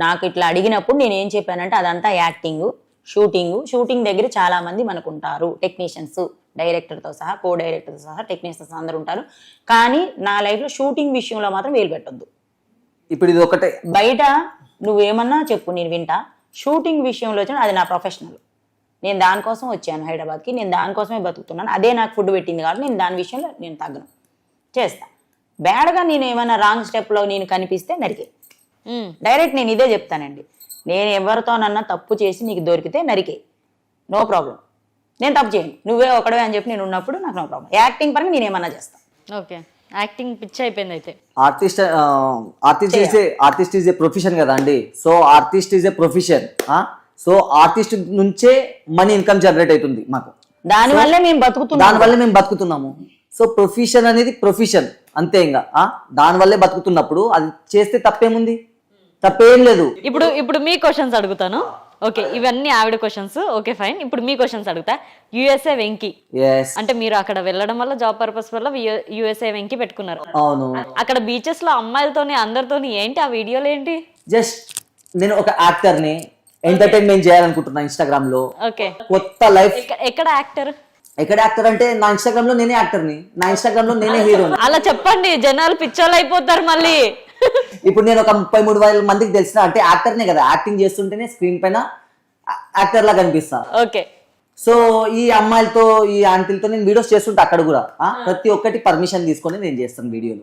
నాకు ఇట్లా అడిగినప్పుడు నేను ఏం చెప్పానంటే అదంతా యాక్టింగ్, షూటింగ్ దగ్గర చాలా మంది మనకు ఉంటారు, టెక్నీషియన్స్, డైరెక్టర్తో సహా, కో డైరెక్టర్తో సహా టెక్నీషియన్స్ అందరూ ఉంటారు. కానీ నా లైఫ్లో షూటింగ్ విషయంలో మాత్రం వేలు పెట్టొద్దు. ఇప్పుడు ఇది ఒకటే, బయట నువ్వేమన్నా చెప్పు నేను వింటా. షూటింగ్ విషయంలో వచ్చిన అది నా ప్రొఫెషనల్. నేను దానికోసం వచ్చాను హైదరాబాద్కి, నేను దానికోసమే బతుకుతున్నాను. అదే నాకు ఫుడ్ పెట్టింది కాబట్టి నేను దాని విషయంలో నేను తగ్గను, చేస్తా. బ్యాడ్గా నేను ఏమైనా రాంగ్ స్టెప్లో నేను కనిపిస్తే నరికే. డైరెక్ట్ నేను ఇదే చెప్తానండి. నేను ఎవరితోనన్నా తప్పు చేసి నీకు దొరికితే నరికే, నో ప్రాబ్లం. నేను తప్పు చేయను, నువ్వే ఒకడే అని చెప్పి నేను ఉన్నప్పుడు నాకు నో ప్రాబ్లం. యాక్టింగ్ పరంగా నేను ఏమన్నా చేస్తాను. ఓకే, యాక్టింగ్ పిచ్చి అయిపోయింది అయితే. ఆర్టిస్ట్ ఈజ్ ఏ ప్రొఫెషన్ కదా అండి. So artist is a profession. So artist నుంచే మనీ ఇన్కమ్ జనరేట్ అవుతుంది మాకు, దానివల్లే మేము బతుకుతున్నాము. సో ప్రొఫెషన్ అనేది ప్రొఫెషన్ అంతే. ఇంకా దానివల్లే బతుకుతున్నప్పుడు అది చేస్తే తప్పేముంది, తప్పేం లేదు. ఇప్పుడు మీ క్వశ్చన్స్ అడుగుతాను. ఓకే, ఇవన్నీ ఆవిడ క్వశ్చన్స్. Okay fine. ఇప్పుడు మీ క్వశ్చన్స్ అడుగుతా. యుఎస్ఏ వెంకీ అంటే మీరు అక్కడ వెళ్ళడం వల్ల జాబ్ పర్పస్ వల్ల యుఎస్ఏ వెంకీ పెట్టుకున్నారు. అవును. అక్కడ బీచెస్ లో అమ్మాయిలతోని అందరితోని ఏంటి ఆ వీడియోలు ఏంటి? జస్ట్ నేను ఒక యాక్టర్ ని ఎంటర్టైన్మెంట్ చేయాలనుకుంటున్నా ఇన్స్టాగ్రామ్ లో. ఓకే, కొత్త లైఫ్. ఎక్కడ యాక్టర్? ఎక్కడ యాక్టర్ అంటే నా ఇన్స్టాగ్రామ్ లో నేనే యాక్టర్ ని, నా ఇన్స్టాగ్రామ్ లో నేనే హీరో. అలా చెప్పండి, జనాలు పిచ్చోళ్ళు అయిపోతారు మళ్ళీ. ఇప్పుడు నేను ఒక 33,000 మందికి తెలిసిన అంటే యాక్టర్నే కదా, యాక్టింగ్ చేస్తుంటేనే స్క్రీన్ పైన యాక్టర్ లా కనిపిస్తా. ఓకే, సో ఈ అమ్మాయిలతో ఈ ఆంటీలతో నేను వీడియోస్ చేస్తుంటా అక్కడ కూడా. ప్రతి ఒక్కటి పర్మిషన్ తీసుకొని నేను చేస్తాను వీడియోలు.